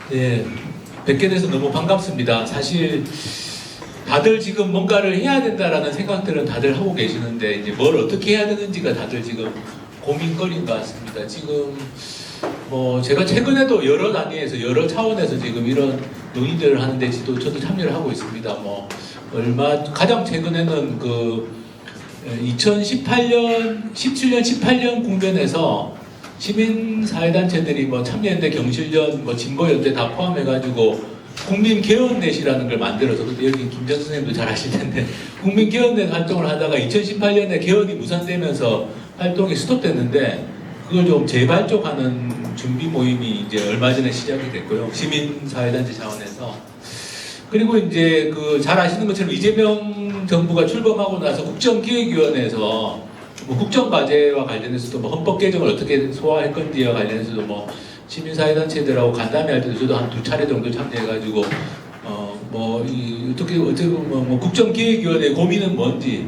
네, 뵙게 돼서 너무 반갑습니다. 사실 다들 지금 뭔가를 해야 된다라는 생각들은 다들 하고 계시는데 이제 뭘 어떻게 해야 되는지가 다들 지금 고민거리인 것 같습니다. 지금 뭐 제가 최근에도 여러 단위에서 여러 차원에서 지금 이런 논의들을 하는데 저도 참여를 하고 있습니다. 뭐 가장 최근에는 그 2017년 18년 국면에서 시민사회단체들이 뭐 참여연대, 경실련, 뭐 진보연대 다 포함해가지고 국민개헌넷이라는 걸 만들어서, 그때 여기 김전 선생님도 잘 아실 텐데 국민개헌넷 활동을 하다가 2018년에 개헌이 무산되면서 활동이 스톱됐는데 그걸 좀 재발족하는 준비 모임이 이제 얼마 전에 시작이 됐고요. 시민사회단체 차원에서. 그리고 이제 그 잘 아시는 것처럼 이재명 정부가 출범하고 나서 국정기획위원회에서 뭐 국정과제와 관련해서도 뭐 헌법 개정을 어떻게 소화할 건지와 관련해서도 뭐 시민사회단체들하고 간담회 할 때도 저도 한 2차례 정도 참여해가지고 어떻게 뭐 국정기획위원회 고민은 뭔지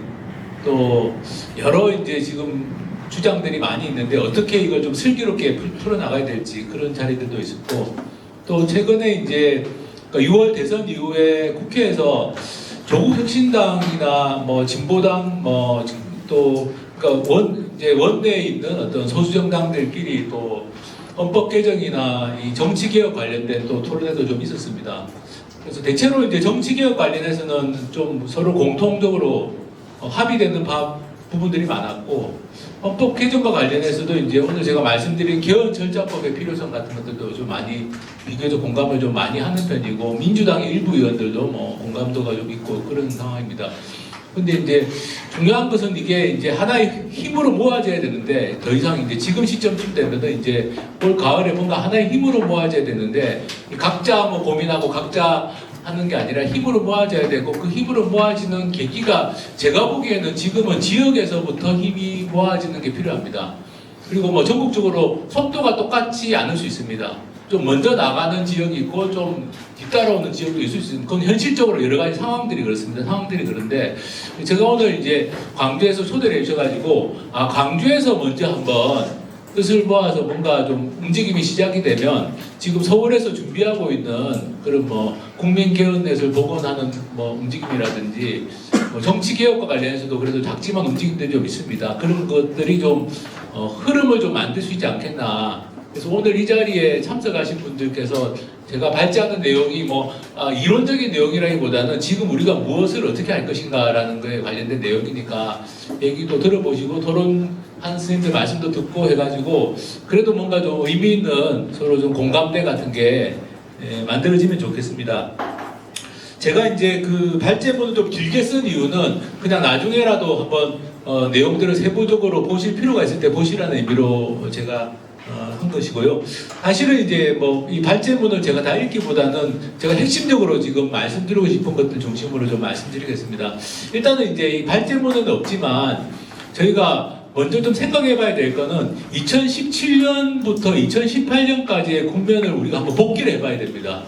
또 여러 이제 지금 주장들이 많이 있는데 어떻게 이걸 좀 슬기롭게 풀어나가야 될지 그런 자리들도 있었고, 또 최근에 이제 6월 대선 이후에 국회에서 조국 혁신당이나 뭐 진보당 또 그러니까 원내에 있는 어떤 소수 정당들끼리 또 헌법 개정이나 이 정치 개혁 관련된 또 토론회도 좀 있었습니다. 그래서 대체로 이제 정치 개혁 관련해서는 좀 서로 공통적으로 합의되는 부분들이 많았고, 헌법 개정과 관련해서도 이제 오늘 제가 말씀드린 개헌 절차법의 필요성 같은 것들도 좀 많이 비교적 공감을 좀 많이 하는 편이고, 민주당의 일부 의원들도 뭐 공감도가 좀 있고 그런 상황입니다. 근데 이제 중요한 것은 이게 이제 하나의 힘으로 모아져야 되는데, 더 이상 이제 지금 시점쯤 되면은 이제 올 가을에 뭔가 하나의 힘으로 모아져야 되는데, 각자 뭐 고민하고 각자 하는 게 아니라 힘으로 모아져야 되고, 그 힘으로 모아지는 계기가 제가 보기에는 지금은 지역에서부터 힘이 모아지는 게 필요합니다. 그리고 뭐 전국적으로 속도가 똑같지 않을 수 있습니다. 좀 먼저 나가는 지역이 있고 좀 뒤따라오는 지역도 있을 수 있습니다. 그건 현실적으로 여러 가지 상황들이 그렇습니다. 상황들이 그런데 제가 오늘 이제 광주에서 초대를 해주셔가지고 광주에서 먼저 한번 뜻을 모아서 뭔가 좀 움직임이 시작이 되면 지금 서울에서 준비하고 있는 그런 뭐 국민개헌넷을 복원하는 뭐 움직임이라든지 뭐 정치개혁과 관련해서도 그래도 작지만 움직임들이 좀 있습니다. 그런 것들이 좀 흐름을 좀 만들 수 있지 않겠나. 그래서 오늘 이 자리에 참석하신 분들께서 제가 발제하는 내용이 뭐 이론적인 내용이라기보다는 지금 우리가 무엇을 어떻게 할 것인가라는 거에 관련된 내용이니까 얘기도 들어보시고 토론한 선생님들 말씀도 듣고 해가지고 그래도 뭔가 좀 의미 있는 서로 좀 공감대 같은 게 만들어지면 좋겠습니다. 제가 이제 그 발제문을 좀 길게 쓴 이유는 그냥 나중에라도 한번 내용들을 세부적으로 보실 필요가 있을 때 보시라는 의미로 제가 한 것이고요. 사실은 이제 뭐 이 발제문을 제가 다 읽기보다는 제가 핵심적으로 지금 말씀드리고 싶은 것들 중심으로 좀 말씀드리겠습니다. 일단은 이제 이 발제문은 없지만 저희가 먼저 좀 생각해 봐야 될 거는 2017년부터 2018년까지의 국면을 우리가 한번 복기를 해 봐야 됩니다.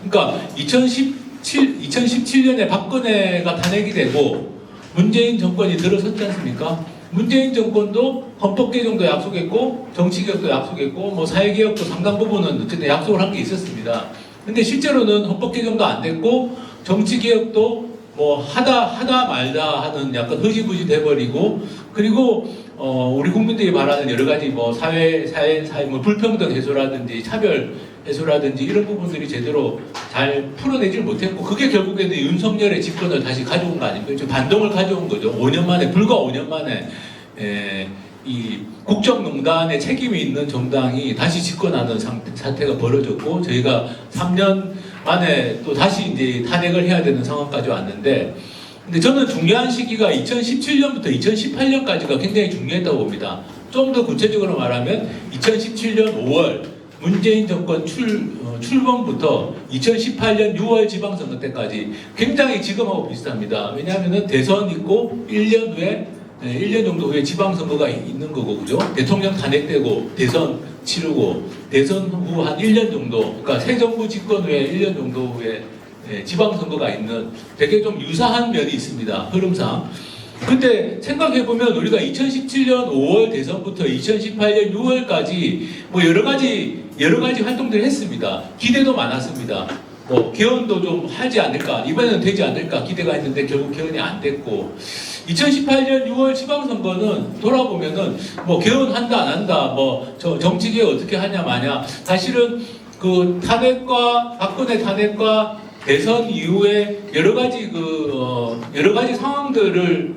그러니까 2017년에 박근혜가 탄핵이 되고 문재인 정권이 들어섰지 않습니까? 문재인 정권도 헌법 개정도 약속했고 정치개혁도 약속했고 뭐 사회개혁도 상당 부분은 어쨌든 약속을 한 게 있었습니다. 근데 실제로는 헌법 개정도 안 됐고 정치개혁도 뭐 하다 말다 하는 약간 흐지부지 돼버리고, 그리고 우리 국민들이 바라는 여러 가지 뭐 사회 뭐 불평등 해소라든지 차별 해소라든지 이런 부분들이 제대로 잘 풀어내질 못했고, 그게 결국에는 윤석열의 집권을 다시 가져온 거 아닙니까? 반동을 가져온 거죠. 5년 만에, 불과 5년 만에 이 국정농단에 책임이 있는 정당이 다시 집권하는 사태가 벌어졌고, 저희가 3년 만에 또 다시 이제 탄핵을 해야 되는 상황까지 왔는데, 근데 저는 중요한 시기가 2017년부터 2018년까지가 굉장히 중요했다고 봅니다. 좀 더 구체적으로 말하면 2017년 5월 문재인 정권 출범부터 2018년 6월 지방선거 때까지 굉장히 지금하고 비슷합니다. 왜냐하면 대선 있고 1년 후에 1년 정도 후에 지방선거가 있는 거고, 그죠? 대통령 탄핵되고 대선 치르고 대선 후 한 1년 정도, 그러니까 새 정부 집권 후에 1년 정도 후에 지방선거가 있는 되게 좀 유사한 면이 있습니다. 흐름상. 근데 생각해보면 우리가 2017년 5월 대선부터 2018년 6월까지 뭐 여러 가지 활동들을 했습니다. 기대도 많았습니다. 뭐 개헌도 좀 하지 않을까, 이번에는 되지 않을까 기대가 했는데 결국 개헌이 안 됐고, 2018년 6월 지방선거는 돌아보면은 뭐 개헌한다 안 한다, 뭐 정치개혁 어떻게 하냐 마냐, 사실은 그 박근혜 탄핵과 대선 이후에 여러 가지 상황들을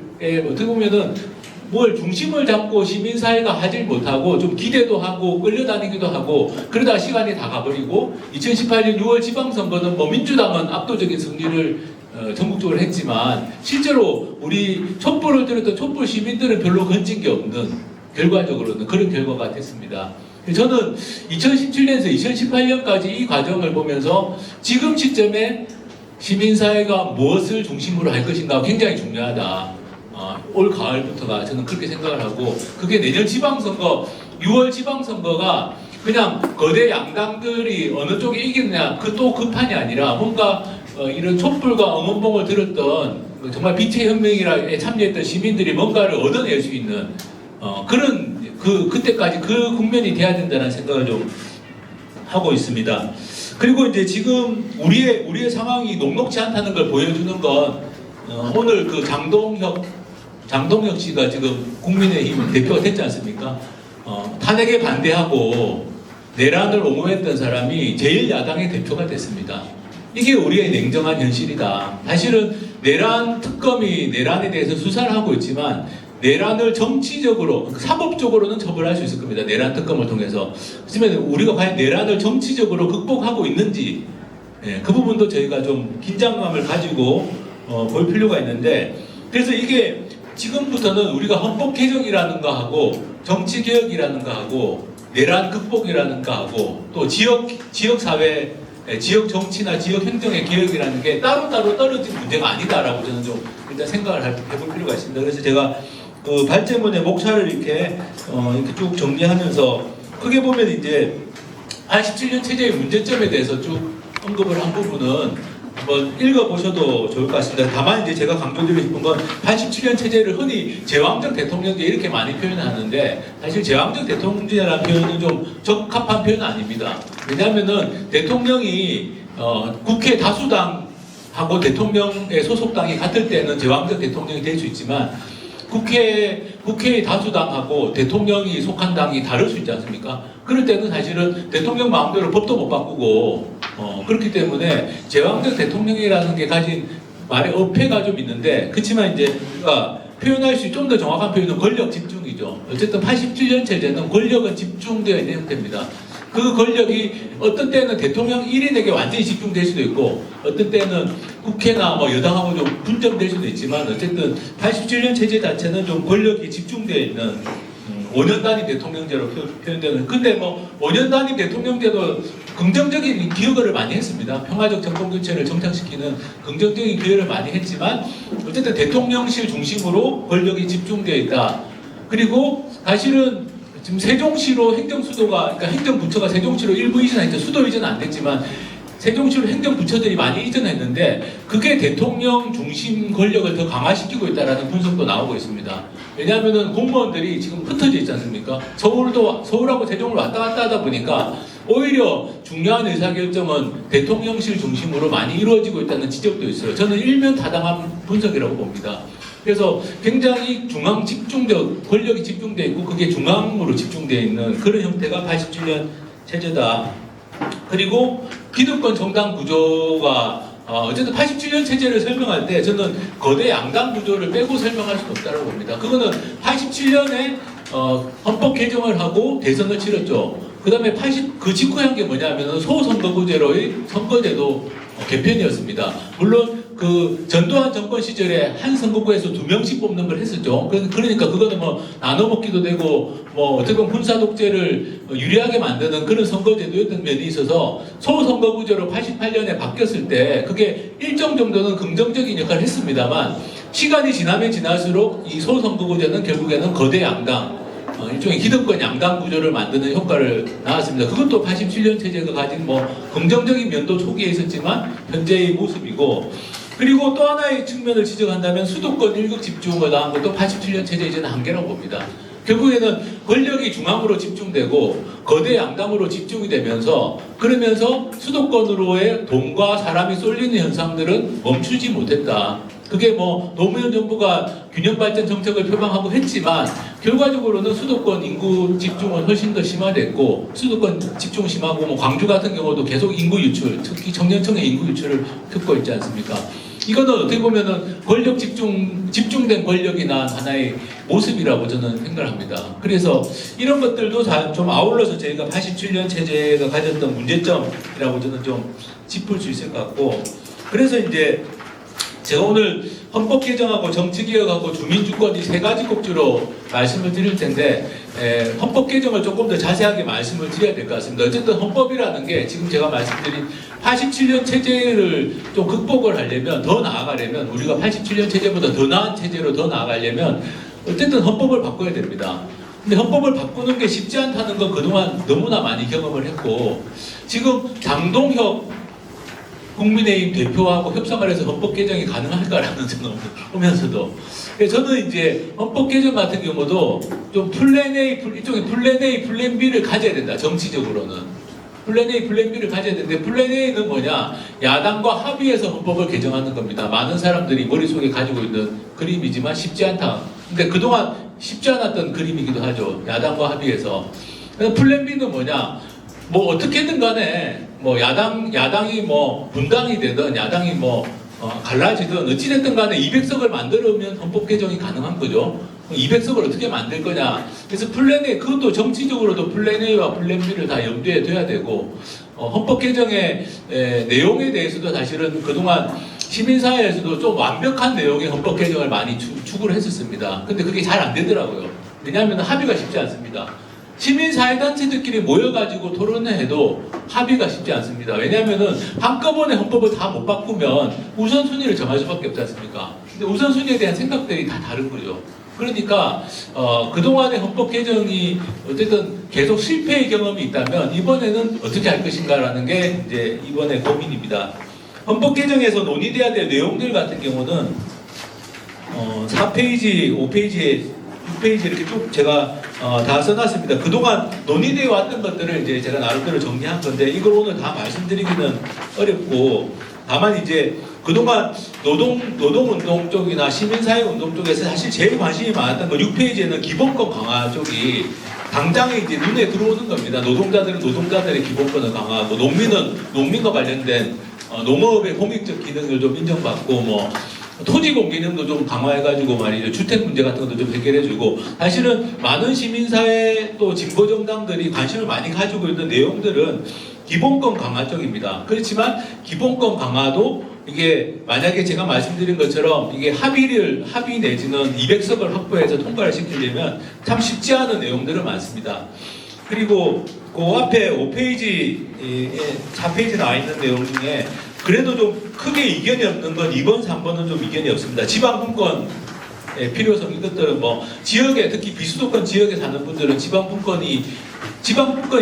어떻게 보면은 뭘 중심을 잡고 시민사회가 하질 못하고 좀 기대도 하고 끌려다니기도 하고 그러다 시간이 다 가버리고, 2018년 6월 지방선거는 뭐 민주당은 압도적인 승리를 전국적으로 했지만 실제로 우리 촛불을 들었던 촛불 시민들은 별로 건진 게 없는, 결과적으로는 그런 결과가 됐습니다. 저는 2017년에서 2018년까지 이 과정을 보면서 지금 시점에 시민사회가 무엇을 중심으로 할 것인가 굉장히 중요하다. 올 가을부터가 저는 그렇게 생각을 하고, 그게 내년 지방선거, 6월 지방선거가 그냥 거대 양당들이 어느 쪽에 이기느냐 그 판이 아니라 뭔가 이런 촛불과 응원봉을 들었던 정말 빛의 혁명이라에 참여했던 시민들이 뭔가를 얻어낼 수 있는 그런 그때까지 그 국면이 돼야 된다는 생각을 좀 하고 있습니다. 그리고 이제 지금 우리의 상황이 녹록지 않다는 걸 보여주는 건 오늘 그 장동혁 씨가 지금 국민의힘 대표가 됐지 않습니까? 탄핵에 반대하고 내란을 옹호했던 사람이 제1야당의 대표가 됐습니다. 이게 우리의 냉정한 현실이다. 사실은 내란 특검이 내란에 대해서 수사를 하고 있지만 내란을 정치적으로, 사법적으로는 처벌할 수 있을 겁니다. 내란 특검을 통해서. 하지만 우리가 과연 내란을 정치적으로 극복하고 있는지, 그 부분도 저희가 좀 긴장감을 가지고 볼 필요가 있는데, 그래서 이게 지금부터는 우리가 헌법 개정이라는가 하고 정치개혁이라는가 하고 내란 극복이라는가 하고 또 지역사회, 지역 정치나 지역 행정의 개혁이라는 게 따로따로 떨어진 문제가 아니다라고 저는 좀 일단 생각을 해볼 필요가 있습니다. 그래서 제가 그 발제문의 목차를 이렇게 쭉 정리하면서 크게 보면 이제 87년 체제의 문제점에 대해서 쭉 언급을 한 부분은 한번 읽어보셔도 좋을 것 같습니다. 다만 이제 제가 강조드리고 싶은 건 87년 체제를 흔히 제왕적 대통령제 이렇게 많이 표현하는데, 사실 제왕적 대통령제라는 표현은 좀 적합한 표현은 아닙니다. 왜냐하면은 대통령이 국회 다수당하고 대통령의 소속당이 같을 때는 제왕적 대통령이 될 수 있지만 국회의 다수당하고 대통령이 속한 당이 다를 수 있지 않습니까? 그럴 때는 사실은 대통령 마음대로 법도 못 바꾸고 그렇기 때문에 제왕적 대통령이라는 게 가진 말의 어폐가 좀 있는데, 그렇지만 이제 우리가 표현할 수 좀 더 정확한 표현은 권력 집중이죠. 어쨌든 87년 체제는 권력은 집중되어 있는 형태입니다. 그 권력이 어떤 때는 대통령 1인에게 완전히 집중될 수도 있고 어떤 때는 국회나 뭐 여당하고 좀 분점될 수도 있지만, 어쨌든 87년 체제 자체는 좀 권력이 집중되어 있는 5년 단위 대통령제로 표현되는. 근데 뭐 5년 단위 대통령제도 긍정적인 기여를 많이 했습니다. 평화적 정권 교체를 정착시키는 긍정적인 기여를 많이 했지만 어쨌든 대통령실 중심으로 권력이 집중되어 있다. 그리고 사실은 지금 세종시로 행정수도가, 그러니까 행정부처가 세종시로 일부 이전했죠. 수도 이전은 안 됐지만 세종시로 행정부처들이 많이 이전했는데 그게 대통령 중심 권력을 더 강화시키고 있다는 분석도 나오고 있습니다. 왜냐하면 공무원들이 지금 흩어져 있지 않습니까? 서울하고 세종을 왔다 갔다 하다 보니까 오히려 중요한 의사결정은 대통령실 중심으로 많이 이루어지고 있다는 지적도 있어요. 저는 일면타당한 분석이라고 봅니다. 그래서 굉장히 중앙 집중적, 권력이 집중되어 있고 그게 중앙으로 집중되어 있는 그런 형태가 87년 체제다. 그리고 기득권 정당 구조가 어쨌든 87년 체제를 설명할 때 저는 거대 양당 구조를 빼고 설명할 수는 없다고 봅니다. 그거는 87년에 헌법 개정을 하고 대선을 치렀죠. 그 다음에 그 직후에 한 게 뭐냐면 소선거구제로의 선거제도 개편이었습니다. 물론 그 전두환 정권 시절에 한 선거구에서 2명씩 뽑는 걸 했었죠. 그러니까 그거는 뭐 나눠먹기도 되고 뭐 어떻게 보면 군사 독재를 유리하게 만드는 그런 선거제도였던 면이 있어서 소선거구제로 88년에 바뀌었을 때 그게 일정 정도는 긍정적인 역할을 했습니다만 시간이 지나면 지날수록 이 소선거구제는 결국에는 거대 양당, 일종의 기득권 양당 구조를 만드는 효과를 낳았습니다. 그것도 87년 체제가 가진 뭐 긍정적인 면도 초기에 있었지만 현재의 모습이고, 그리고 또 하나의 측면을 지적한다면 수도권 1급 집중을 나온 것도 87년 체제의 이제는 한계라고 봅니다. 결국에는 권력이 중앙으로 집중되고 거대 양당으로 집중이 되면서 그러면서 수도권으로의 돈과 사람이 쏠리는 현상들은 멈추지 못했다. 그게 뭐 노무현 정부가 균형 발전 정책을 표방하고 했지만 결과적으로는 수도권 인구 집중은 훨씬 더 심화됐고 수도권 집중 심하고 뭐 광주 같은 경우도 계속 인구 유출, 특히 청년층의 인구 유출을 겪고 있지 않습니까? 이거는 어떻게 보면은 권력 집중된 권력이 난 하나의 모습이라고 저는 생각을 합니다. 그래서 이런 것들도 다 좀 아울러서 저희가 87년 체제가 가졌던 문제점이라고 저는 좀 짚을 수 있을 것 같고, 그래서 이제 제가 오늘 헌법 개정하고 정치 개혁하고 주민주권 이 세 가지 꼭지로 말씀을 드릴 텐데 헌법 개정을 조금 더 자세하게 말씀을 드려야 될 것 같습니다. 어쨌든 헌법이라는 게 지금 제가 말씀드린 87년 체제를 좀 극복을 하려면, 더 나아가려면, 우리가 87년 체제보다 더 나은 체제로 더 나아가려면 어쨌든 헌법을 바꿔야 됩니다. 근데 헌법을 바꾸는 게 쉽지 않다는 건 그동안 너무나 많이 경험을 했고, 지금 장동혁 국민의힘 대표하고 협상을 해서 헌법 개정이 가능할까라는 생각을 하면서도, 저는 이제 헌법 개정 같은 경우도 좀 플랜 A, 일종의 플랜 A, 플랜 B를 가져야 된다. 정치적으로는 플랜 A, 플랜 B를 가져야 되는데, 플랜 A는 뭐냐? 야당과 합의해서 헌법을 개정하는 겁니다. 많은 사람들이 머릿속에 가지고 있는 그림이지만 쉽지 않다. 근데 그동안 쉽지 않았던 그림이기도 하죠. 야당과 합의해서. 플랜 B는 뭐냐? 뭐 어떻게든 간에 뭐 야당이 뭐 분당이 되든 야당이 뭐 갈라지든 어찌됐든 간에 200석을 만들면 헌법 개정이 가능한 거죠. 200석을 어떻게 만들 거냐. 그래서 플랜 A, 그것도 정치적으로도 플랜 A와 플랜 B를 다 염두에 둬야 되고, 헌법 개정의 내용에 대해서도 사실은 그동안 시민사회에서도 좀 완벽한 내용의 헌법 개정을 많이 추구를 했었습니다. 근데 그게 잘 안 되더라고요. 왜냐하면 합의가 쉽지 않습니다. 시민사회단체들끼리 모여가지고 토론을 해도 합의가 쉽지 않습니다. 왜냐하면은 한꺼번에 헌법을 다 못 바꾸면 우선순위를 정할 수밖에 없지 않습니까? 근데 우선순위에 대한 생각들이 다 다른 거죠. 그러니까 그동안의 헌법 개정이 어쨌든 계속 실패의 경험이 있다면 이번에는 어떻게 할 것인가라는 게 이제 이번의 고민입니다. 헌법 개정에서 논의돼야 될 내용들 같은 경우는 4페이지, 5페이지에 6페이지 이렇게 쭉 제가 다 써놨습니다. 그동안 논의되어 왔던 것들을 이제 제가 나름대로 정리한 건데 이걸 오늘 다 말씀드리기는 어렵고, 다만 이제 그동안 노동운동 쪽이나 시민사회운동 쪽에서 사실 제일 관심이 많았던 거 6페이지에는 기본권 강화 쪽이 당장에 이제 눈에 들어오는 겁니다. 노동자들은 노동자들의 기본권을 강화하고, 농민은 농민과 관련된 농업의 공익적 기능을 좀 인정받고, 뭐 토지공 기능도 좀 강화해가지고 말이죠. 주택 문제 같은 것도 좀 해결해주고, 사실은 많은 시민사회 또 진보정당들이 관심을 많이 가지고 있는 내용들은 기본권 강화 쪽입니다. 그렇지만 기본권 강화도 이게 만약에 제가 말씀드린 것처럼 이게 합의 내지는 200석을 확보해서 통과를 시키려면 참 쉽지 않은 내용들은 많습니다. 그리고 그 앞에 5페이지, 4페이지 나와 있는 내용 중에 그래도 좀 크게 이견이 없는 건 2번, 3번은 좀 이견이 없습니다. 지방분권의 필요성, 이것들은 뭐 지역에, 특히 비수도권 지역에 사는 분들은 지방분권이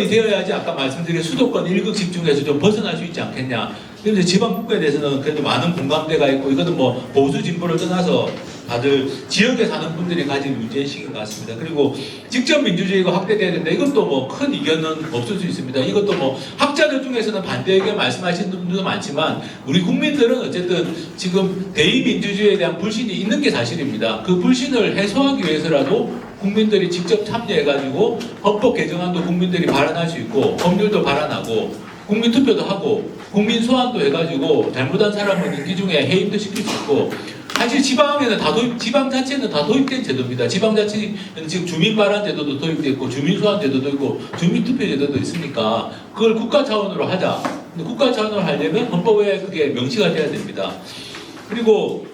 되어야지 아까 말씀드린 수도권 1급 집중에서 좀 벗어날 수 있지 않겠냐. 그런데 지방분권에 대해서는 그래도 많은 공감대가 있고, 이것은 뭐 보수 진보를 떠나서 다들 지역에 사는 분들이 가진 문제의식인 것 같습니다. 그리고 직접 민주주의가 확대돼야 된다. 이것도 뭐 큰 이견은 없을 수 있습니다. 이것도 뭐 학자들 중에서는 반대 의견 말씀하시는 분들도 많지만 우리 국민들은 어쨌든 지금 대의민주주의에 대한 불신이 있는 게 사실입니다. 그 불신을 해소하기 위해서라도 국민들이 직접 참여해가지고 헌법 개정안도 국민들이 발언할 수 있고, 법률도 발언하고, 국민투표도 하고, 국민소환도 해가지고 잘못한 사람은 임기 중에 해임도 시킬 수 있고, 사실 지방에는 지방 자체는 다 도입된 제도입니다. 지방자치는 지금 주민발언제도도 도입되어 있고, 주민소환제도도 있고, 주민투표제도도 있으니까 그걸 국가 차원으로 하자. 근데 국가 차원으로 하려면 헌법에 그게 명시가 돼야 됩니다. 그리고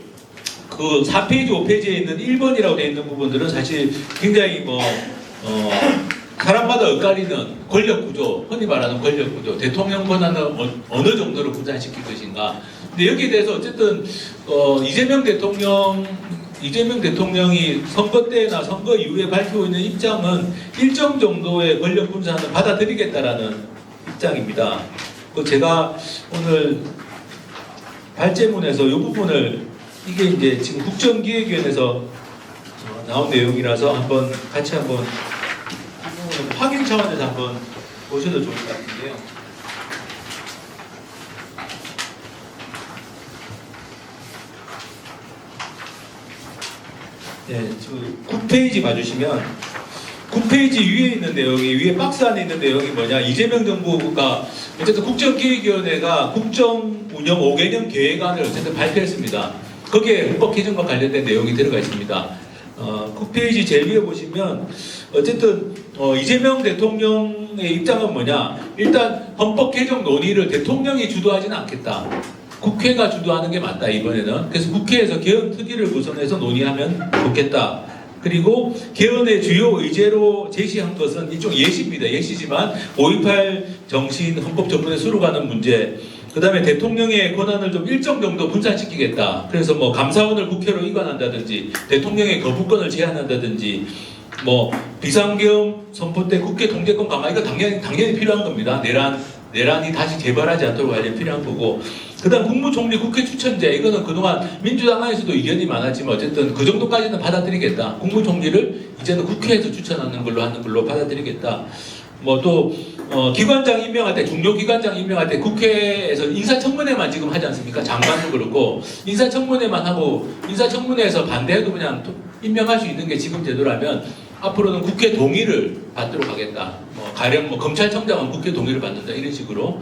그 4페이지, 5페이지에 있는 1번이라고 되어 있는 부분들은 사실 굉장히 사람마다 엇갈리는 권력구조, 흔히 말하는 권력구조, 대통령 권한을 어느 정도로 분산시킬 것인가. 근데 여기에 대해서 어쨌든 이재명 대통령이 선거 때나 선거 이후에 밝히고 있는 입장은 일정 정도의 권력 분산을 받아들이겠다라는 입장입니다. 제가 오늘 발제문에서 이 부분을 이게 이제 지금 국정기획위원회에서 나온 내용이라서 한번 같이 한번 확인 차원에서 한번 보셔도 좋을 것 같은데요. 네, 9페이지 봐주시면 9페이지 위에 있는 내용이 위에 박스 안에 있는 내용이 뭐냐, 이재명 정부가 어쨌든 국정기획위원회가 국정운영 5개년 계획안을 어쨌든 발표했습니다. 거기에 헌법 개정과 관련된 내용이 들어가 있습니다. 9페이지 제일 위에 보시면 어쨌든 이재명 대통령의 입장은 뭐냐, 일단 헌법 개정 논의를 대통령이 주도하지는 않겠다. 국회가 주도하는 게 맞다 이번에는. 그래서 국회에서 개헌 특위를 구성해서 논의하면 좋겠다. 그리고 개헌의 주요 의제로 제시한 것은 일종 예시입니다. 예시지만 5.18 정신 헌법 전문에 수록하는 문제, 그 다음에 대통령의 권한을 좀 일정 정도 분산시키겠다. 그래서 뭐 감사원을 국회로 이관한다든지 대통령의 거부권을 제한한다든지 뭐 비상계엄 선포 때 국회 통제권 강화, 이거 당연히 필요한 겁니다. 내란이 다시 재발하지 않도록 관련 필요한 거고, 그 다음 국무총리 국회 추천제, 이거는 그동안 민주당 안에서도 의견이 많았지만 어쨌든 그 정도까지는 받아들이겠다. 국무총리를 이제는 국회에서 추천하는 걸로 하는 걸로 받아들이겠다. 뭐 또 기관장 임명할 때, 중요 기관장 임명할 때 국회에서 인사청문회만 지금 하지 않습니까? 장관도 그렇고 인사청문회만 하고, 인사청문회에서 반대해도 그냥 임명할 수 있는 게 지금 제도라면 앞으로는 국회 동의를 받도록 하겠다. 가령 검찰청장은 국회 동의를 받는다, 이런 식으로.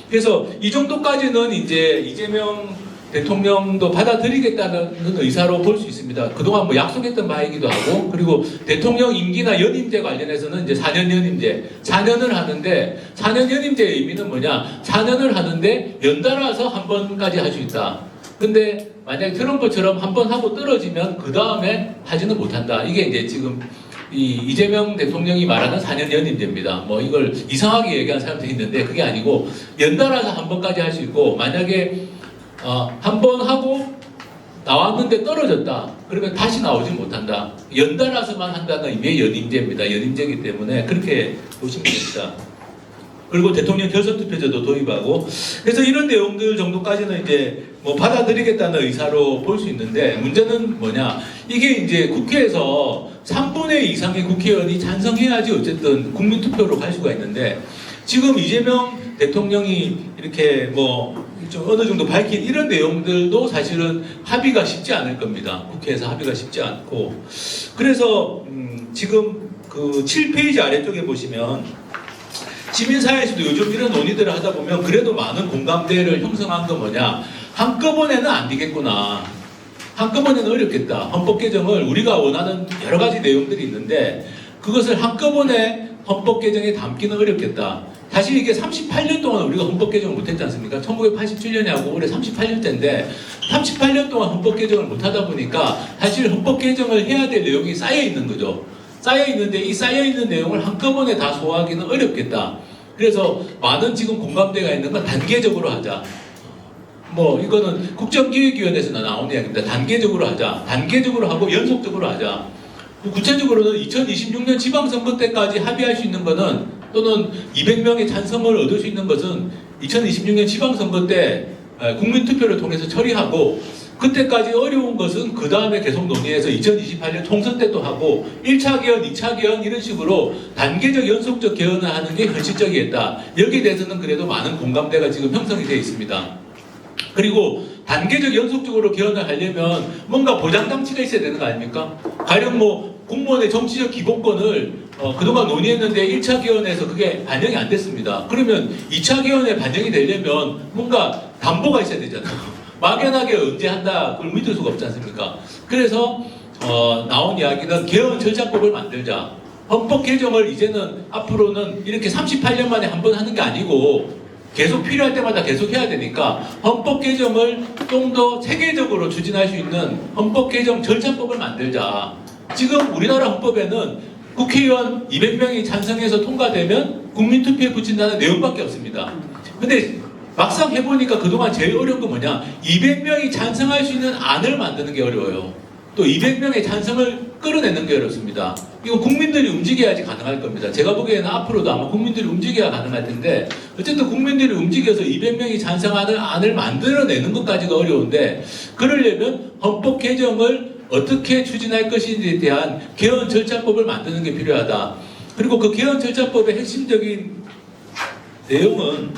그래서 이 정도까지는 이제 이재명 대통령도 받아들이겠다는 의사로 볼 수 있습니다. 그동안 뭐 약속했던 바이기도 하고, 그리고 대통령 임기나 연임제 관련해서는 이제 4년 연임제, 4년을 하는데, 4년 연임제의 의미는 뭐냐? 4년을 하는데 연달아서 한 번까지 할 수 있다. 근데 만약에 트럼프처럼 한 번 하고 떨어지면 그 다음에 하지는 못한다. 이게 이제 지금 이재명 대통령이 말하는 4년 연임제입니다. 뭐 이걸 이상하게 얘기하는 사람들이 있는데 그게 아니고 연달아서 한 번까지 할 수 있고, 만약에 한 번 하고 나왔는데 떨어졌다. 그러면 다시 나오지 못한다. 연달아서만 한다는 의미의 연임제입니다. 연임제이기 때문에 그렇게 보시면 됩니다. 그리고 대통령 결선 투표제도 도입하고, 그래서 이런 내용들 정도까지는 이제 뭐 받아들이겠다는 의사로 볼 수 있는데, 문제는 뭐냐, 이게 이제 국회에서 3분의 2 이상의 국회의원이 찬성해야지 어쨌든 국민투표로 갈 수가 있는데, 지금 이재명 대통령이 이렇게 뭐 좀 어느 정도 밝힌 이런 내용들도 사실은 합의가 쉽지 않을 겁니다. 국회에서 합의가 쉽지 않고, 그래서 지금 그 7페이지 아래쪽에 보시면 시민사회에서도 요즘 이런 논의들을 하다 보면 그래도 많은 공감대를 형성한 건 뭐냐, 한꺼번에는 안 되겠구나, 한꺼번에는 어렵겠다. 헌법 개정을 우리가 원하는 여러 가지 내용들이 있는데 그것을 한꺼번에 헌법 개정에 담기는 어렵겠다. 사실 이게 38년 동안 우리가 헌법 개정을 못했지 않습니까? 1987년이하고 올해 38년째인데 38년 동안 헌법 개정을 못하다 보니까 사실 헌법 개정을 해야 될 내용이 쌓여 있는 거죠. 쌓여 있는데 이 쌓여 있는 내용을 한꺼번에 다 소화하기는 어렵겠다. 그래서 많은 지금 공감대가 있는 건 단계적으로 하자. 뭐 이거는 국정기획위원회에서 나온 이야기입니다. 단계적으로 하자. 단계적으로 하고 연속적으로 하자. 구체적으로는 2026년 지방선거 때까지 합의할 수 있는 것은, 또는 200명의 찬성을 얻을 수 있는 것은 2026년 지방선거 때 국민투표를 통해서 처리하고, 그때까지 어려운 것은 그 다음에 계속 논의해서 2028년 총선 때 또 하고 1차 개헌, 2차 개헌 이런 식으로 단계적 연속적 개헌을 하는 게 현실적이겠다. 여기에 대해서는 그래도 많은 공감대가 지금 형성이 되어 있습니다. 그리고 단계적 연속적으로 개헌을 하려면 뭔가 보장장치가 있어야 되는 거 아닙니까? 가령 뭐 공무원의 정치적 기본권을 그동안 논의했는데 1차 개헌에서 그게 반영이 안 됐습니다. 그러면 2차 개헌에 반영이 되려면 뭔가 담보가 있어야 되잖아요. 막연하게 언제 한다 그걸 믿을 수가 없지 않습니까? 그래서 나온 이야기는 개헌 절차법을 만들자. 헌법 개정을 이제는 앞으로는 이렇게 38년 만에 한 번 하는 게 아니고 계속 필요할 때마다 계속 해야 되니까 헌법 개정을 좀 더 체계적으로 추진할 수 있는 헌법 개정 절차법을 만들자. 지금 우리나라 헌법에는 국회의원 200명이 찬성해서 통과되면 국민투표에 붙인다는 내용밖에 없습니다. 근데 막상 해보니까 그동안 제일 어려운 건 뭐냐, 200명이 찬성할 수 있는 안을 만드는 게 어려워요. 또 200명의 찬성을 끌어내는 게 어렵습니다. 이건 국민들이 움직여야지 가능할 겁니다. 제가 보기에는 앞으로도 아마 국민들이 움직여야 가능할 텐데 어쨌든 국민들이 움직여서 200명이 찬성하는 안을 만들어내는 것까지가 어려운데 그러려면 헌법 개정을 어떻게 추진할 것인지에 대한 개헌 절차법을 만드는 게 필요하다. 그리고 그 개헌 절차법의 핵심적인 내용은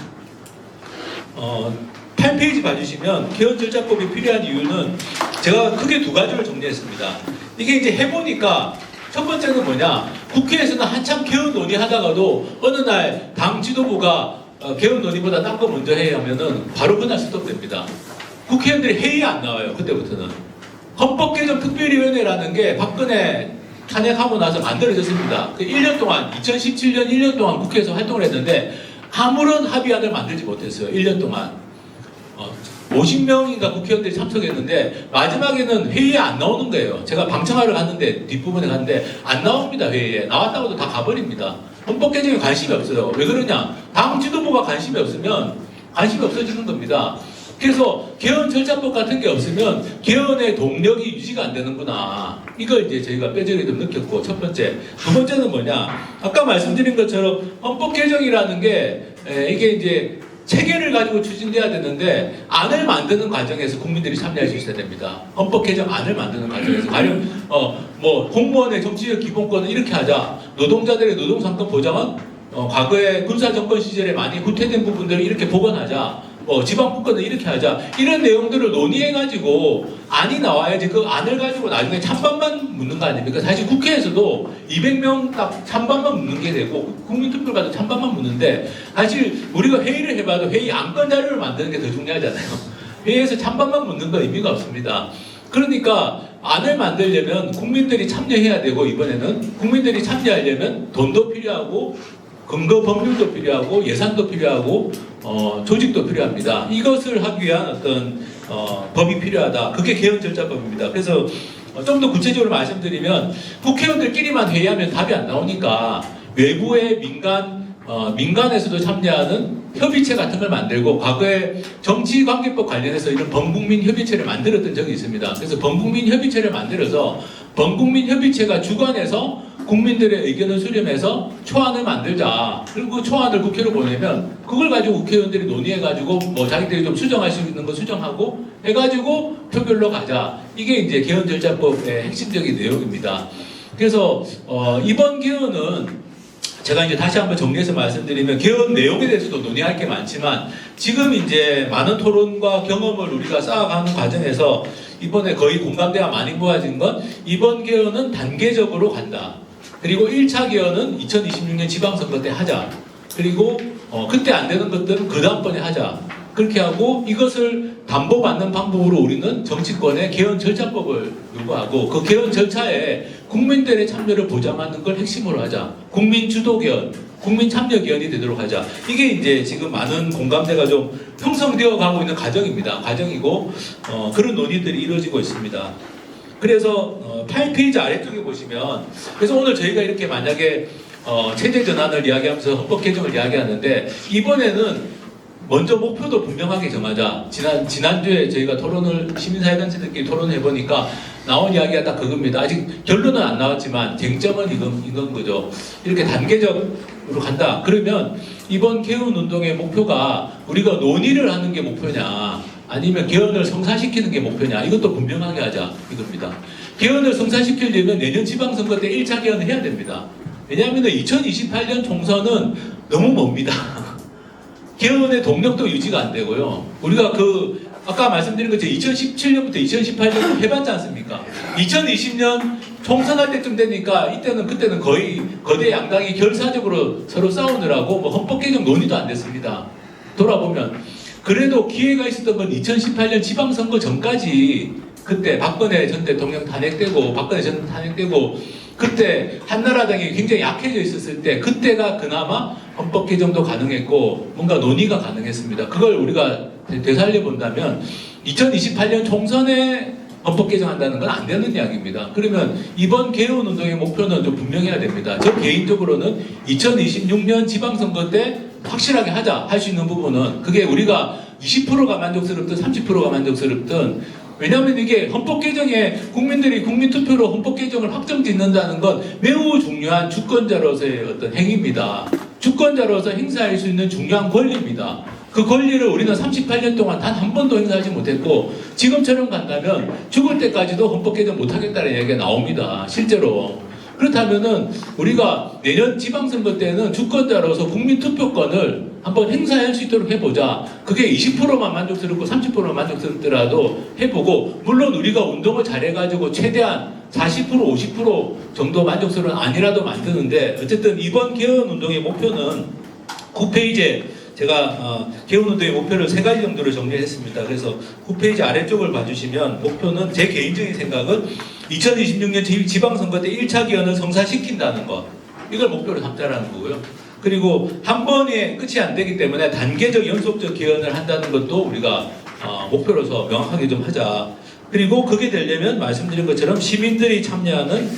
8페이지 봐주시면 개헌 절차법이 필요한 이유는 제가 크게 두 가지를 정리했습니다. 이게 이제 해보니까 첫 번째는 뭐냐, 국회에서는 한참 개헌 논의하다가도 어느 날 당 지도부가 개헌 논의보다 딴 거 먼저 해야 하면은 바로 그날 스톱됩니다. 국회의원들이 회의 안 나와요. 그때부터는. 헌법개정특별위원회라는 게 박근혜 탄핵하고 나서 만들어졌습니다. 1년 동안 2017년 1년 동안 국회에서 활동을 했는데 아무런 합의안을 만들지 못했어요. 1년 동안 50명인가 국회의원들이 참석했는데 마지막에는 회의에 안 나오는 거예요. 제가 방청하러 갔는데 뒷부분에 갔는데 안 나옵니다. 회의에. 나왔다고도 다 가버립니다. 헌법 개정에 관심이 없어요. 왜 그러냐? 당 지도부가 관심이 없으면 관심이 없어지는 겁니다. 그래서 개헌 절차법 같은 게 없으면 개헌의 동력이 유지가 안 되는구나. 이걸 이제 저희가 뼈저리 좀 느꼈고, 첫 번째. 두 번째는 뭐냐? 아까 말씀드린 것처럼 헌법 개정이라는 게 이게 이제 체계를 가지고 추진돼야 되는데 안을 만드는 과정에서 국민들이 참여할 수 있어야 됩니다. 헌법 개정 안을 만드는 과정에서 가령 뭐 공무원의 정치적 기본권은 이렇게 하자. 노동자들의 노동상권 보장은 과거에 군사정권 시절에 많이 후퇴된 부분들을 이렇게 복원하자. 지방국권은 이렇게 하자. 이런 내용들을 논의해가지고 안이 나와야지 그 안을 가지고 나중에 찬반만 묻는 거 아닙니까? 사실 국회에서도 200명 딱 찬반만 묻는 게 되고 국민투표를 가도 찬반만 묻는데 사실 우리가 회의를 해봐도 회의 안건 자료를 만드는 게 더 중요하잖아요. 회의에서 찬반만 묻는 건 의미가 없습니다. 그러니까 안을 만들려면 국민들이 참여해야 되고 이번에는 국민들이 참여하려면 돈도 필요하고 근거 법률도 필요하고 예산도 필요하고 조직도 필요합니다. 이것을 하기 위한 어떤 법이 필요하다. 그게 개헌 절차법입니다. 그래서 좀 더 구체적으로 말씀드리면 국회의원들끼리만 회의하면 답이 안 나오니까 외부의 민간에서도 참여하는 협의체 같은 걸 만들고 과거에 정치관계법 관련해서 이런 범국민 협의체를 만들었던 적이 있습니다. 그래서 범국민 협의체를 만들어서 범국민 협의체가 주관해서 국민들의 의견을 수렴해서 초안을 만들자. 그리고 초안을 국회로 보내면 그걸 가지고 국회의원들이 논의해가지고 자기들이 좀 수정할 수 있는 거 수정하고 해가지고 표결로 가자. 이게 이제 개헌 절차법의 핵심적인 내용입니다. 그래서 이번 개헌은 제가 이제 다시 한번 정리해서 말씀드리면 개헌 내용에 대해서도 논의할 게 많지만 지금 이제 많은 토론과 경험을 우리가 쌓아가는 과정에서 이번에 거의 공감대가 많이 모아진 건 이번 개헌은 단계적으로 간다. 그리고 1차 개헌은 2026년 지방선거 때 하자. 그리고 그때 안 되는 것들은 그 다음번에 하자. 그렇게 하고 이것을 담보받는 방법으로 우리는 정치권의 개헌 절차법을 요구하고 그 개헌 절차에 국민들의 참여를 보장하는 걸 핵심으로 하자. 국민 주도 개헌, 국민 참여 개헌이 되도록 하자. 이게 이제 지금 많은 공감대가 좀 형성되어 가고 있는 과정이고 그런 논의들이 이루어지고 있습니다. 그래서 8페이지 아래쪽에 보시면 그래서 오늘 저희가 이렇게 만약에 체제 전환을 이야기하면서 헌법 개정을 이야기하는데 이번에는 먼저 목표도 분명하게 정하자. 지난주에 저희가 시민사회단체들끼리 토론을 해보니까 나온 이야기가 딱 그겁니다. 아직 결론은 안 나왔지만 쟁점은 이건 거죠. 이렇게 단계적으로 간다. 그러면 이번 개헌운동의 목표가 우리가 논의를 하는 게 목표냐 아니면 개헌을 성사시키는 게 목표냐 이것도 분명하게 하자 이겁니다. 개헌을 성사시키려면 내년 지방선거 때 1차 개헌을 해야 됩니다. 왜냐하면 2028년 총선은 너무 멉니다. 개헌의 동력도 유지가 안 되고요. 우리가 아까 말씀드린 것처럼 2017년부터 2018년 해봤지 않습니까? 2020년 총선할 때쯤 되니까 그때는 거의 거대 양당이 결사적으로 서로 싸우느라고 헌법 개정 논의도 안 됐습니다. 돌아보면 그래도 기회가 있었던 건 2018년 지방선거 전까지 그때 박근혜 전 대통령 탄핵되고 그때 한나라당이 굉장히 약해져 있었을 때 그때가 그나마 헌법 개정도 가능했고 뭔가 논의가 가능했습니다. 그걸 우리가 되살려 본다면 2028년 총선에 헌법 개정한다는 건 안 되는 이야기입니다. 그러면 이번 개헌 운동의 목표는 좀 분명해야 됩니다. 저 개인적으로는 2026년 지방선거 때 확실하게 하자 할 수 있는 부분은 그게 우리가 20%가 만족스럽든 30%가 만족스럽든 왜냐하면 이게 헌법 개정에 국민들이 국민 투표로 헌법 개정을 확정짓는다는 건 매우 중요한 주권자로서의 어떤 행위입니다. 주권자로서 행사할 수 있는 중요한 권리입니다. 그 권리를 우리는 38년 동안 단 한 번도 행사하지 못했고 지금처럼 간다면 죽을 때까지도 헌법 개정 못하겠다는 얘기가 나옵니다. 실제로. 그렇다면은 우리가 내년 지방선거 때는 주권자로서 국민 투표권을 한번 행사할 수 있도록 해보자. 그게 20%만 만족스럽고 30%만 만족스럽더라도 해보고, 물론 우리가 운동을 잘해가지고 최대한 40% 50% 정도 만족스러운 아니라도 만드는데, 어쨌든 이번 개헌운동의 목표는 9페이지에 제가 개헌운동의 목표를 3가지 정도로 정리했습니다. 그래서 9페이지 아래쪽을 봐주시면 목표는, 제 개인적인 생각은 2026년 지방선거 때 1차 개헌을 성사시킨다는 것, 이걸 목표로 삼자라는 거고요. 그리고 한 번에 끝이 안 되기 때문에 단계적 연속적 개헌을 한다는 것도 우리가 목표로서 명확하게 좀 하자. 그리고 그게 되려면 말씀드린 것처럼 시민들이 참여하는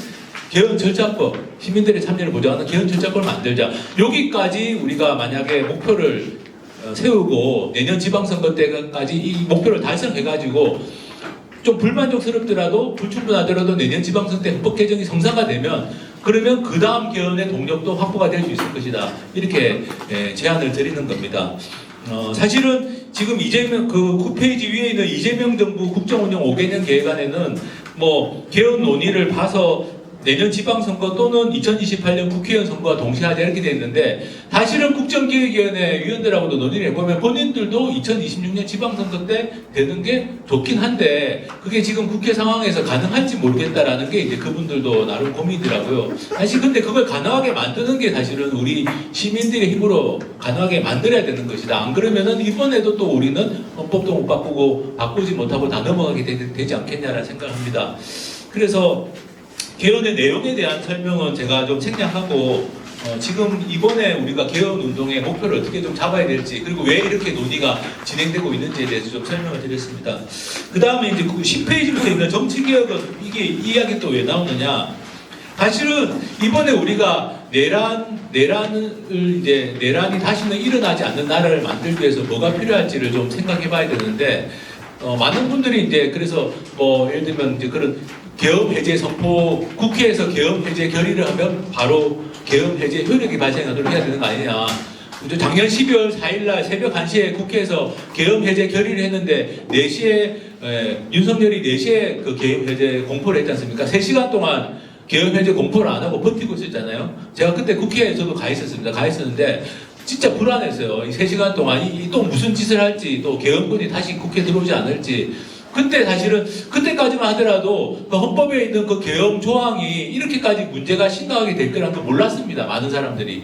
개헌 절차법, 시민들의 참여를 보장하는 개헌 절차법을 만들자. 여기까지 우리가 만약에 목표를 세우고 내년 지방선거 때까지 이 목표를 달성해가지고 좀 불만족스럽더라도 불충분하더라도 내년 지방선거 때 헌법 개정이 성사가 되면, 그러면 그 다음 개헌의 동력도 확보가 될 수 있을 것이다. 이렇게 제안을 드리는 겁니다. 사실은 지금 이재명, 그 9페이지 위에 있는 이재명 정부 국정운영 5개년 계획안에는 뭐 개헌 논의를 봐서 내년 지방선거 또는 2028년 국회의원 선거와 동시에 하자 이렇게 돼 있는데, 사실은 국정기획위원회 위원들하고도 논의를 해보면 본인들도 2026년 지방선거 때 되는 게 좋긴 한데 그게 지금 국회 상황에서 가능할지 모르겠다라는 게 이제 그분들도 나름 고민이더라고요. 사실 근데 그걸 가능하게 만드는 게 사실은 우리 시민들의 힘으로 가능하게 만들어야 되는 것이다. 안 그러면은 이번에도 또 우리는 헌법도 못 바꾸고 바꾸지 못하고 다 넘어가게 되지 않겠냐라는 생각을 합니다. 그래서 개헌의 내용에 대한 설명은 제가 좀 생략하고, 지금 이번에 우리가 개헌 운동의 목표를 어떻게 좀 잡아야 될지, 그리고 왜 이렇게 논의가 진행되고 있는지에 대해서 좀 설명을 드렸습니다. 그 다음에 이제 10페이지부터 있는 정치개혁은 이게 이 이야기 또 왜 나오느냐? 사실은 이번에 우리가 내란이 다시는 일어나지 않는 나라를 만들기 위해서 뭐가 필요할지를 좀 생각해봐야 되는데, 많은 분들이 이제 그래서 뭐 예를 들면 이제 그런 계엄 해제 선포, 국회에서 계엄 해제 결의를 하면 바로 계엄 해제 효력이 발생하도록 해야 되는 거 아니냐. 작년 12월 4일날 새벽 1시에 국회에서 계엄 해제 결의를 했는데 4시에 윤석열이 4시에 그 계엄 해제 공포를 했지 않습니까? 3시간 동안 계엄 해제 공포를 안 하고 버티고 있었잖아요. 제가 그때 국회에서도 가 있었습니다. 가 있었는데 진짜 불안했어요. 이 3시간 동안 또 무슨 짓을 할지, 또 계엄군이 다시 국회에 들어오지 않을지. 근데 사실은 그때까지만 하더라도 그 헌법에 있는 그 계엄 조항이 이렇게까지 문제가 심각하게 될 거라는 걸 몰랐습니다. 많은 사람들이.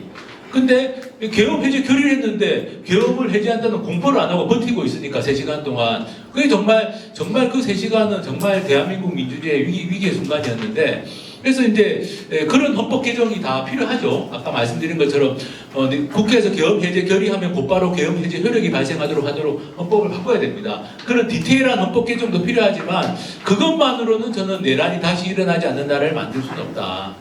근데 계엄 해제 결의를 했는데 계엄을 해제한다는 공포를 안 하고 버티고 있으니까 3시간 동안. 그게 정말 그 3시간은 정말 대한민국 민주주의의 위기의 순간이었는데, 그래서 이제 그런 헌법 개정이 다 필요하죠. 아까 말씀드린 것처럼 국회에서 계엄 해제 결의하면 곧바로 계엄 해제 효력이 발생하도록 하도록 헌법을 바꿔야 됩니다. 그런 디테일한 헌법 개정도 필요하지만 그것만으로는 저는 내란이 다시 일어나지 않는 나라를 만들 수는 없다.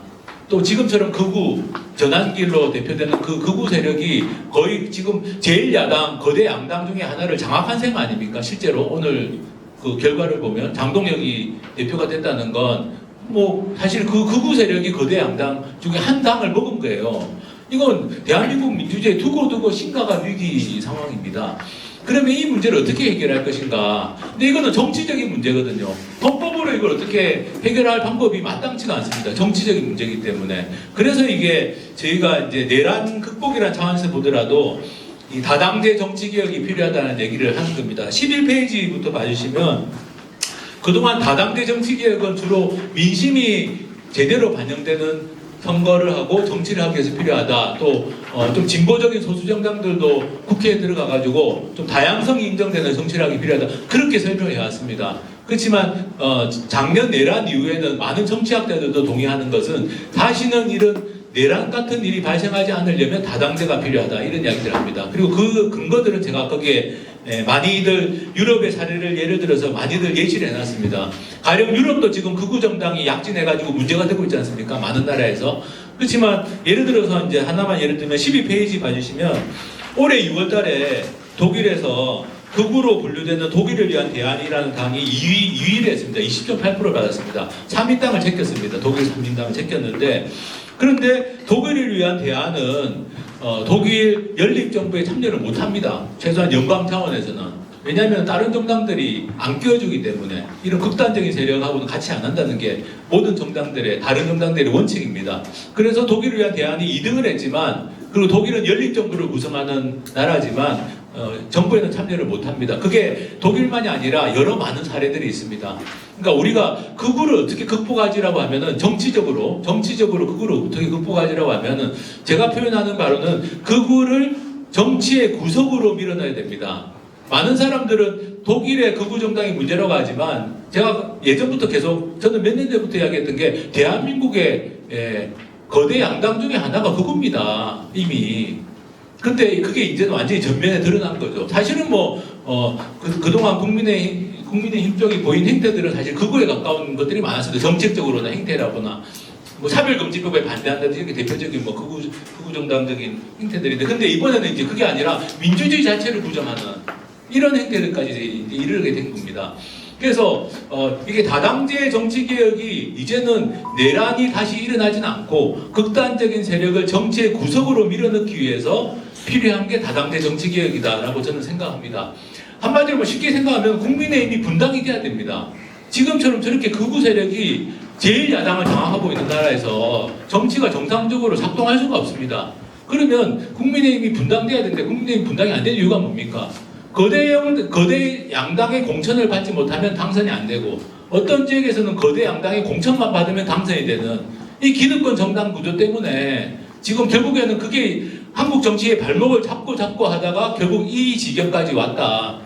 또 지금처럼 극우, 전환길로 대표되는 그 극우 세력이 거의 지금 제1야당, 거대 양당 중에 하나를 장악한 셈 아닙니까? 실제로 오늘 그 결과를 보면 장동혁이 대표가 됐다는 건 뭐 사실 그 극우 세력이 거대 양당 중에 한 당을 먹은 거예요. 이건 대한민국 민주주의에 두고두고 심각한 위기 상황입니다. 그러면 이 문제를 어떻게 해결할 것인가? 근데 이거는 정치적인 문제거든요. 헌법으로 이걸 어떻게 해결할 방법이 마땅치가 않습니다. 정치적인 문제이기 때문에. 그래서 이게 저희가 이제 내란 극복이라는 차원에서 보더라도 이 다당제 정치개혁이 필요하다는 얘기를 하는 겁니다. 11페이지부터 봐주시면 그동안 다당제 정치개혁은 주로 민심이 제대로 반영되는 선거를 하고 정치를 하기 위해서 필요하다. 또 좀 진보적인 소수정당들도 국회에 들어가가지고 좀 다양성이 인정되는 정치를 하기 필요하다. 그렇게 설명해 왔습니다. 그렇지만 작년 내란 이후에는 많은 정치학자들도 동의하는 것은 다시는 이런 내란 같은 일이 발생하지 않으려면 다당제가 필요하다. 이런 이야기를 합니다. 그리고 그 근거들은 제가 거기에 많이들 유럽의 사례를 예를 들어서 많이들 예시를 해놨습니다. 가령 유럽도 지금 극우 정당이 약진해가지고 문제가 되고 있지 않습니까? 많은 나라에서. 그렇지만 예를 들어서 이제 하나만 예를 들면 12페이지 봐주시면 올해 6월달에 독일에서 극우로 분류되는 독일을 위한 대안이라는 당이 2위를 했습니다. 20.8%를 받았습니다. 3위 땅을 제꼈습니다. 독일 3인당을 제꼈는데, 그런데 독일을 위한 대안은 독일 연립정부에 참여를 못합니다. 최소한 연방 차원에서는. 왜냐하면 다른 정당들이 안 끼워주기 때문에 이런 극단적인 세력하고는 같이 안 한다는 게 모든 정당들의 다른 정당들의 원칙입니다. 그래서 독일을 위한 대안이 2등을 했지만, 그리고 독일은 연립정부를 구성하는 나라지만 정부에는 참여를 못합니다. 그게 독일만이 아니라 여러 많은 사례들이 있습니다. 그러니까 우리가 극우를 어떻게 극복하지라고 하면은 정치적으로 극우를 어떻게 극복하지라고 하면은 제가 표현하는 바로는 극우를 정치의 구석으로 밀어넣어야 됩니다. 많은 사람들은 독일의 극우 정당이 문제라고 하지만 제가 예전부터 계속 저는 몇 년 전부터 이야기했던 게 대한민국의 거대 양당 중에 하나가 극우입니다. 이미. 근데 그게 이제는 완전히 전면에 드러난 거죠. 사실은 그동안 국민의힘 쪽이 보인 행태들은 사실 극우에 가까운 것들이 많았습니다. 정책적으로나 행태라거나 차별금지법에 반대한다든지 이렇게 대표적인 극우 정당적인 행태들인데, 근데 이번에는 이제 그게 아니라 민주주의 자체를 부정하는 이런 행태들까지 이제 이르게 된 겁니다. 그래서 이게 다당제 정치개혁이 이제는 내란이 다시 일어나지는 않고 극단적인 세력을 정치의 구석으로 밀어넣기 위해서 필요한 게 다당제 정치개혁이다라고 저는 생각합니다. 한마디로 쉽게 생각하면 국민의힘이 분당이 돼야 됩니다. 지금처럼 저렇게 극우 세력이 제1야당을 장악하고 있는 나라에서 정치가 정상적으로 작동할 수가 없습니다. 그러면 국민의힘이 분당돼야 되는데 국민의힘 분당이 안 되는 이유가 뭡니까? 거대 양당의 공천을 받지 못하면 당선이 안 되고, 어떤 지역에서는 거대 양당의 공천만 받으면 당선이 되는 이 기득권 정당 구조 때문에 지금 결국에는 그게 한국 정치의 발목을 잡고 하다가 결국 이 지경까지 왔다.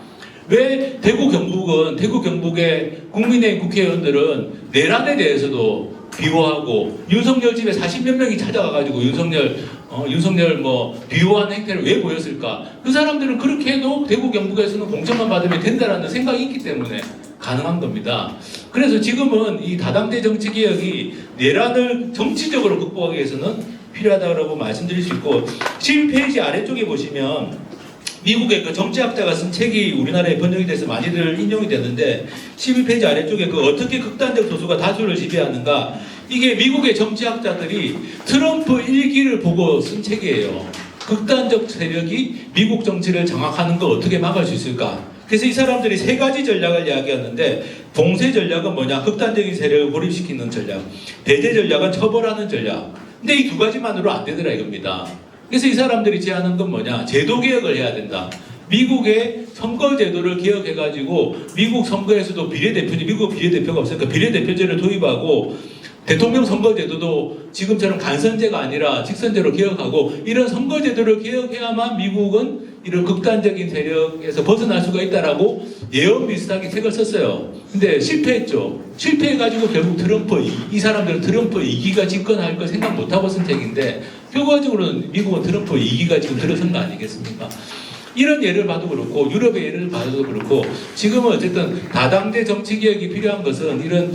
왜 대구 경북의 국민의힘 국회의원들은 내란에 대해서도 비호하고 윤석열 집에 40몇 명이 찾아가가지고 윤석열 비호하는 행태를 왜 보였을까? 그 사람들은 그렇게 해도 대구 경북에서는 공천만 받으면 된다라는 생각이 있기 때문에 가능한 겁니다. 그래서 지금은 이 다당제 정치개혁이 내란을 정치적으로 극복하기 위해서는 필요하다고 말씀드릴 수 있고, 11페이지 아래쪽에 보시면 미국의 그 정치학자가 쓴 책이 우리나라에 번역이 돼서 많이들 인용이 됐는데, 12페이지 아래쪽에 어떻게 극단적 소수가 다수를 지배하는가, 이게 미국의 정치학자들이 트럼프 일기를 보고 쓴 책이에요. 극단적 세력이 미국 정치를 장악하는 거 어떻게 막을 수 있을까? 그래서 이 사람들이 세 가지 전략을 이야기하는데, 봉쇄 전략은 뭐냐? 극단적인 세력을 고립시키는 전략. 배제 전략은 처벌하는 전략. 근데 이 두 가지만으로 안 되더라 이겁니다. 그래서 이 사람들이 제안한 건 뭐냐? 제도 개혁을 해야 된다. 미국의 선거 제도를 개혁해가지고 미국 선거에서도 미국 비례대표가 없으니까 비례대표제를 도입하고, 대통령 선거제도도 지금처럼 간선제가 아니라 직선제로 개혁하고, 이런 선거제도를 개혁해야만 미국은 이런 극단적인 세력에서 벗어날 수가 있다라고 예언 비슷하게 책을 썼어요. 근데 실패했죠. 실패해가지고 결국 이 사람들은 트럼프 2기가 집권할 거 생각 못하고 쓴 책인데, 결과적으로는 미국은 트럼프 2기가 지금 들어선 거 아니겠습니까? 이런 예를 봐도 그렇고, 유럽의 예를 봐도 그렇고, 지금은 어쨌든 다당제 정치개혁이 필요한 것은 이런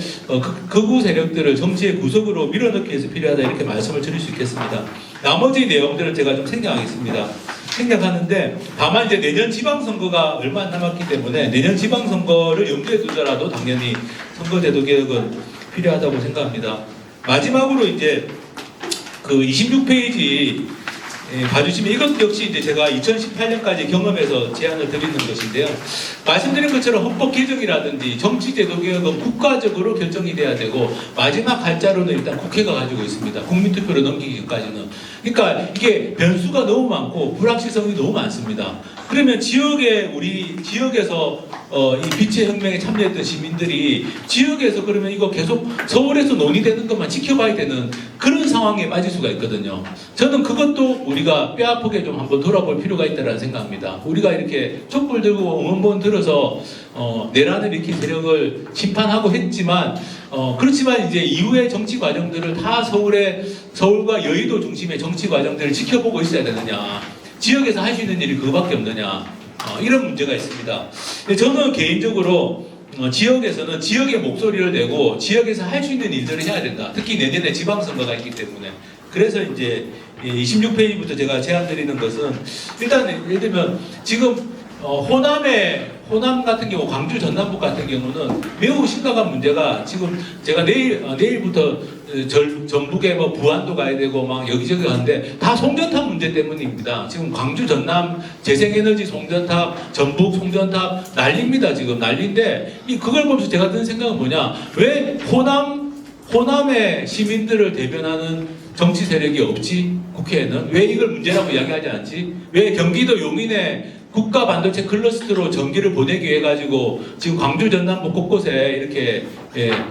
극우 세력들을 정치의 구석으로 밀어넣기 위해서 필요하다, 이렇게 말씀을 드릴 수 있겠습니다. 나머지 내용들을 제가 좀 생략하는데, 다만 이제 내년 지방선거가 얼마 안 남았기 때문에 내년 지방선거를 염두에 두더라도 당연히 선거제도 개혁은 필요하다고 생각합니다. 마지막으로 이제 그 26페이지 봐주시면, 이것 역시 이제 제가 2018년까지 경험해서 제안을 드리는 것인데요. 말씀드린 것처럼 헌법 개정이라든지 정치제도 개혁은 국가적으로 결정이 돼야 되고, 마지막 갈자로는 일단 국회가 가지고 있습니다. 국민투표로 넘기기 전까지는. 그러니까 이게 변수가 너무 많고 불확실성이 너무 많습니다. 그러면 우리 지역에서 이 빛의 혁명에 참여했던 시민들이 지역에서 그러면 이거 계속 서울에서 논의되는 것만 지켜봐야 되는 그런 상황에 빠질 수가 있거든요. 저는 그것도 우리가 뼈아프게 좀 한번 돌아볼 필요가 있다는 생각합니다. 우리가 이렇게 촛불 들고 응원본 들어서 내란을 일으킨 세력을 심판하고 했지만, 그렇지만 이제 이후의 정치 과정들을 다 서울과 여의도 중심의 정치 과정들을 지켜보고 있어야 되느냐, 지역에서 할 수 있는 일이 그거밖에 없느냐, 이런 문제가 있습니다. 저는 개인적으로 지역에서는 지역의 목소리를 내고 지역에서 할 수 있는 일들을 해야 된다. 특히 내년에 지방선거가 있기 때문에. 그래서 이제 26페이지부터 제가 제안드리는 것은, 일단 예를 들면 지금 호남 같은 경우, 광주 전남북 같은 경우는 매우 심각한 문제가 지금 제가 내일부터 전북에 뭐 부안도 가야 되고 막 여기저기 가는데 다 송전탑 문제 때문입니다. 지금 광주 전남 재생에너지 송전탑, 전북 송전탑 난립니다. 지금 난리인데 그걸 보면서 제가 드는 생각은 뭐냐? 왜 호남의 시민들을 대변하는 정치 세력이 없지? 국회에는 왜 이걸 문제라고 이야기하지 않지? 왜 경기도 용인에 국가 반도체 클러스터로 전기를 보내기 해가지고 지금 광주 전남북 곳곳에 이렇게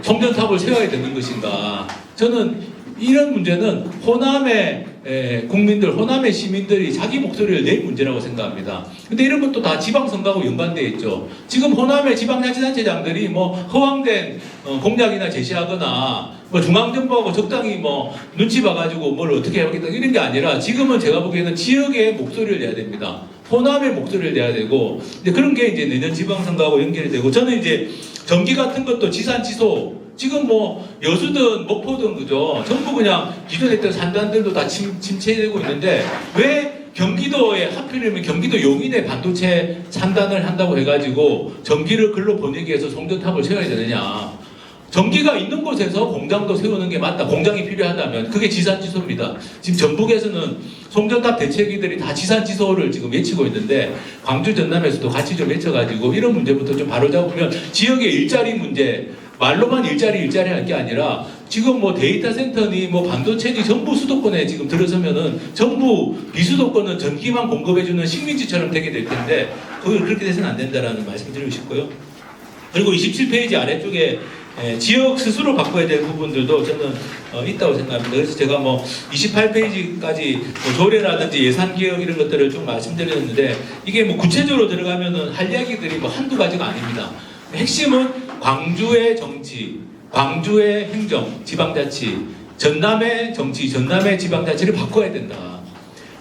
송전탑을 세워야 되는 것인가? 저는 이런 문제는 호남의 국민들, 호남의 시민들이 자기 목소리를 낼 문제라고 생각합니다. 근데 이런 것도 다 지방선거하고 연관되어 있죠. 지금 호남의 지방자치단체장들이 뭐 허황된 공약이나 제시하거나 뭐 중앙정부하고 적당히 뭐 눈치 봐가지고 뭘 어떻게 해야겠다 이런 게 아니라 지금은 제가 보기에는 지역의 목소리를 내야 됩니다. 호남의 목소리를 내야 되고 이제 그런 게 이제 내년 지방선거하고 연결이 되고 저는 이제 전기 같은 것도 지산지소 지금 뭐 여수든 목포든 그죠 전부 그냥 기존에 있던 산단들도 다 침체되고 있는데 왜 경기도에 하필이면 경기도 용인에 반도체 산단을 한다고 해가지고 전기를 글로 보내기 위해서 송전탑을 세워야 되느냐? 전기가 있는 곳에서 공장도 세우는 게 맞다. 공장이 필요하다면 그게 지산지소입니다. 지금 전북에서는 송전탑 대책위들이 다 지산지소를 지금 외치고 있는데 광주 전남에서도 같이 좀 외쳐가지고 이런 문제부터 좀 바로잡으면 지역의 일자리 문제 말로만 일자리 할 게 아니라 지금 뭐 데이터 센터니 뭐 반도체니 전부 수도권에 지금 들어서면은 전부 비수도권은 전기만 공급해주는 식민지처럼 되게 될 텐데 그렇게 돼서는 안 된다라는 말씀 드리고 싶고요. 그리고 27페이지 아래쪽에 지역 스스로 바꿔야 될 부분들도 저는 있다고 생각합니다. 그래서 제가 뭐 28페이지까지 뭐 조례라든지 예산 개혁 이런 것들을 좀 말씀드렸는데 이게 뭐 구체적으로 들어가면은 할 이야기들이 뭐 한두 가지가 아닙니다. 핵심은 광주의 정치, 광주의 행정, 지방자치, 전남의 정치, 전남의 지방자치를 바꿔야 된다.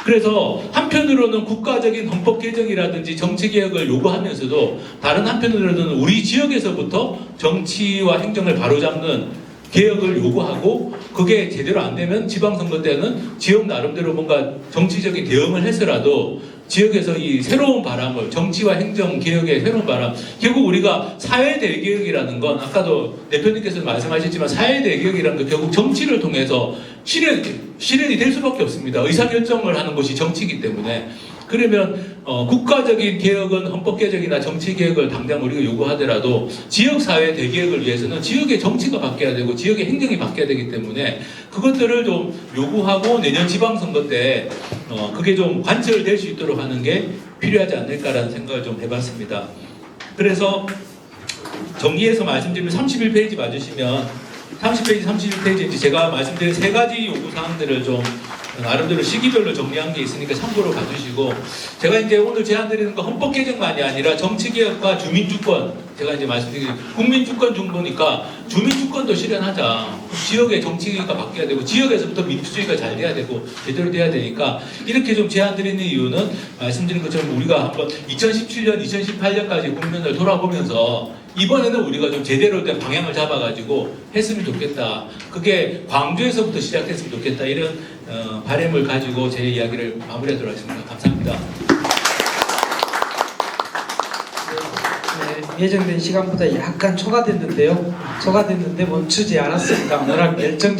그래서 한편으로는 국가적인 헌법 개정이라든지 정치 개혁을 요구하면서도 다른 한편으로는 우리 지역에서부터 정치와 행정을 바로잡는 개혁을 요구하고 그게 제대로 안 되면 지방선거 때는 지역 나름대로 뭔가 정치적인 대응을 해서라도 지역에서 이 새로운 바람을 정치와 행정 개혁의 새로운 바람 결국 우리가 사회 대개혁이라는 건 아까도 대표님께서 말씀하셨지만 사회 대개혁이라는 건 결국 정치를 통해서 실현이 될 수밖에 없습니다. 의사결정을 하는 것이 정치이기 때문에 그러면 국가적인 개혁은 헌법 개정이나 정치 개혁을 당장 우리가 요구하더라도 지역 사회 대개혁을 위해서는 지역의 정치가 바뀌어야 되고 지역의 행정이 바뀌어야 되기 때문에 그것들을 좀 요구하고 내년 지방선거 때 그게 좀 관철될 수 있도록 하는 게 필요하지 않을까라는 생각을 좀 해봤습니다. 그래서 정리해서 말씀드리면 31페이지 봐주시면 30페이지, 31페이지 이제 제가 말씀드린 세 가지 요구사항들을 좀 나름대로 시기별로 정리한 게 있으니까 참고로 봐주시고 제가 이제 오늘 제안드리는 건 헌법 개정만이 아니라 정치개혁과 주민주권 제가 이제 말씀드린 국민주권 중보니까 주민주권도 실현하자. 지역의 정치가 바뀌어야 되고 지역에서부터 민주주의가 잘 돼야 되고 제대로 돼야 되니까 이렇게 좀 제안드리는 이유는 말씀드린 것처럼 우리가 한번 2017년, 2018년까지 국면을 돌아보면서 이번에는 우리가 좀 제대로 된 방향을 잡아가지고 했으면 좋겠다. 그게 광주에서부터 시작했으면 좋겠다. 이런 바람을 가지고 제 이야기를 마무리하도록 하겠습니다. 감사합니다. 네, 예정된 시간보다 약간 초과됐는데요. 초과됐는데 멈추지 않았습니다. 워낙 열정